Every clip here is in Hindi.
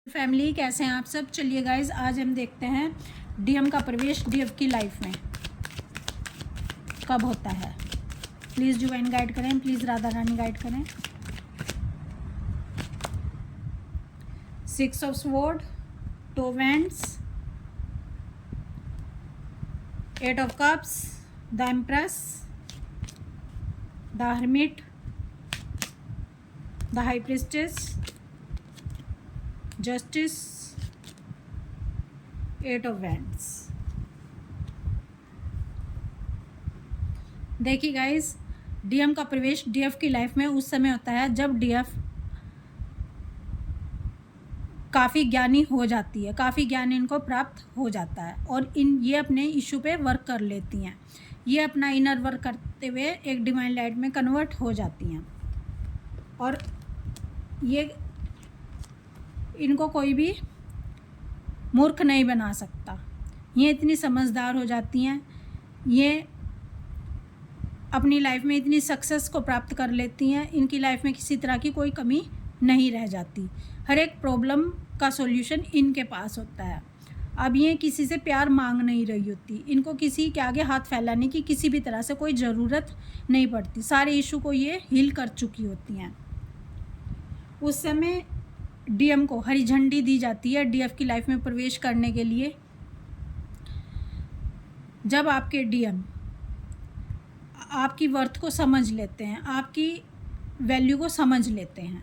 फैमिली कैसे हैं आप सब। चलिए गाइज आज हम देखते हैं डीएम का प्रवेश डीएफ की लाइफ में कब होता है। प्लीज़ डिवाइन गाइड करें, प्लीज़ राधा रानी गाइड करें। 6 of sword, 2 wands, 8 of cups, the empress, the hermit, the high priestess, justice, 8 of wands. देखिए गाइस, डीएम का प्रवेश डीएफ की लाइफ में उस समय होता है जब डीएफ काफ़ी ज्ञानी हो जाती है, काफ़ी ज्ञान इनको प्राप्त हो जाता है और ये अपने इशू पे वर्क कर लेती हैं। ये अपना इनर वर्क करते हुए एक डिवाइन लाइट में कन्वर्ट हो जाती हैं और ये इनको कोई भी मूर्ख नहीं बना सकता। ये इतनी समझदार हो जाती हैं, ये अपनी लाइफ में इतनी सक्सेस को प्राप्त कर लेती हैं, इनकी लाइफ में किसी तरह की कोई कमी नहीं रह जाती। हर एक प्रॉब्लम का सॉल्यूशन इनके पास होता है। अब ये किसी से प्यार मांग नहीं रही होती, इनको किसी के आगे हाथ फैलाने की किसी भी तरह से कोई ज़रूरत नहीं पड़ती। सारे इशू को ये हील कर चुकी होती हैं। उस समय डीएम को हरी झंडी दी जाती है डीएफ की लाइफ में प्रवेश करने के लिए। जब आपके डीएम आपकी वर्थ को समझ लेते हैं, आपकी वैल्यू को समझ लेते हैं,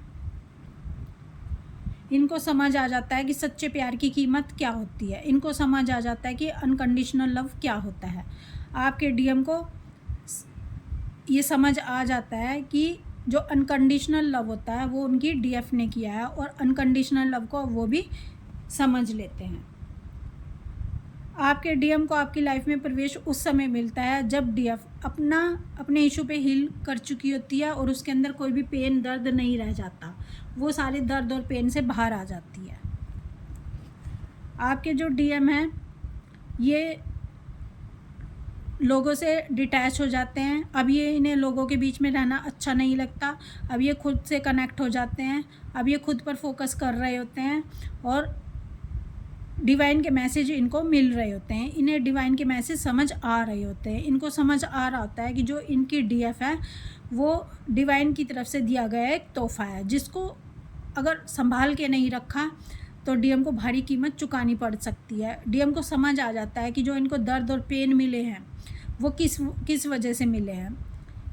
इनको समझ आ जाता है कि सच्चे प्यार की कीमत क्या होती है, इनको समझ आ जाता है कि अनकंडीशनल लव क्या होता है। आपके डीएम को ये समझ आ जाता है कि जो अनकंडीशनल लव होता है वो उनकी डीएफ ने किया है और अनकंडीशनल लव को वो भी समझ लेते हैं। आपके डीएम को आपकी लाइफ में प्रवेश उस समय मिलता है जब डीएफ अपने इशू पे हील कर चुकी होती है और उसके अंदर कोई भी पेन दर्द नहीं रह जाता, वो सारे दर्द और पेन से बाहर आ जाती है। आपके जो डीएम हैं ये लोगों से डिटैच हो जाते हैं। अब ये इन्हें लोगों के बीच में रहना अच्छा नहीं लगता। अब ये खुद से कनेक्ट हो जाते हैं, अब ये खुद पर फोकस कर रहे होते हैं और डिवाइन के मैसेज इनको मिल रहे होते हैं। इन्हें डिवाइन के मैसेज समझ आ रहे होते हैं। इनको समझ आ रहा होता है कि जो इनकी डीएफ है वो डिवाइन की तरफ से दिया गया एक तोहफा है, जिसको अगर संभाल के नहीं रखा तो डीएम को भारी कीमत चुकानी पड़ सकती है। डीएम को समझ आ जाता है कि जो इनको दर्द और पेन मिले हैं वो किस वजह से मिले हैं।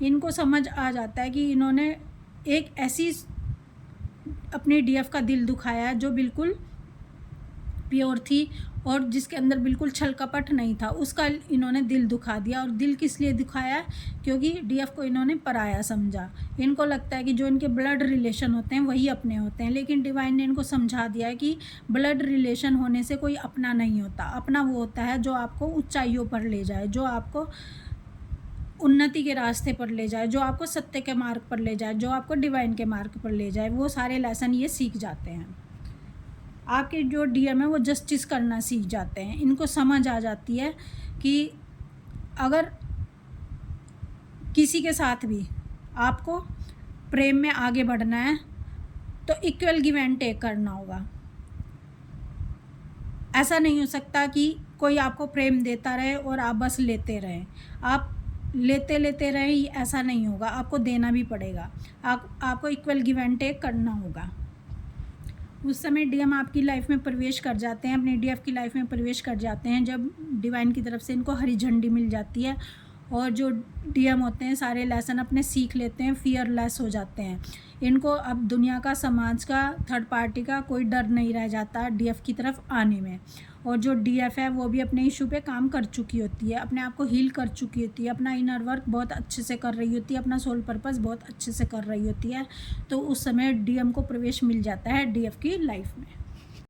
इनको समझ आ जाता है कि इन्होंने एक ऐसी अपनी डीएफ का दिल दुखाया है जो बिल्कुल प्योर थी और जिसके अंदर बिल्कुल छल कपट नहीं था, उसका इन्होंने दिल दुखा दिया। और दिल किस लिए दुखाया? क्योंकि डीएफ को इन्होंने पराया समझा। इनको लगता है कि जो इनके ब्लड रिलेशन होते हैं वही अपने होते हैं, लेकिन डिवाइन ने इनको समझा दिया है कि ब्लड रिलेशन होने से कोई अपना नहीं होता। अपना वो होता है जो आपको ऊंचाइयों पर ले जाए, जो आपको उन्नति के रास्ते पर ले जाए, जो आपको सत्य के मार्ग पर ले जाए, जो आपको डिवाइन के मार्ग पर ले जाए। वो सारे लेसन ये सीख जाते हैं। आपके जो डीएम है वो जस्टिस करना सीख जाते हैं। इनको समझ आ जाती है कि अगर किसी के साथ भी आपको प्रेम में आगे बढ़ना है तो इक्वल गिव एंड टेक करना होगा। ऐसा नहीं हो सकता कि कोई आपको प्रेम देता रहे और आप बस लेते रहें। आप लेते रहें, ऐसा नहीं होगा। आपको देना भी पड़ेगा। आपको इक्वल गिव एंड टेक करना होगा। उस समय डीएम आपकी लाइफ में प्रवेश कर जाते हैं, अपने डीएफ की लाइफ में प्रवेश कर जाते हैं जब डिवाइन की तरफ से इनको हरी झंडी मिल जाती है और जो डीएम होते हैं सारे लेसन अपने सीख लेते हैं, फियरलेस हो जाते हैं। इनको अब दुनिया का, समाज का, थर्ड पार्टी का कोई डर नहीं रह जाता डीएफ की तरफ आने में। और जो डीएफ है वो भी अपने इशू पे काम कर चुकी होती है, अपने आप को हील कर चुकी होती है, अपना इनर वर्क बहुत अच्छे से कर रही होती है, अपना सोल पर्पस बहुत अच्छे से कर रही होती है। तो उस समय डीएम को प्रवेश मिल जाता है डीएफ की लाइफ में।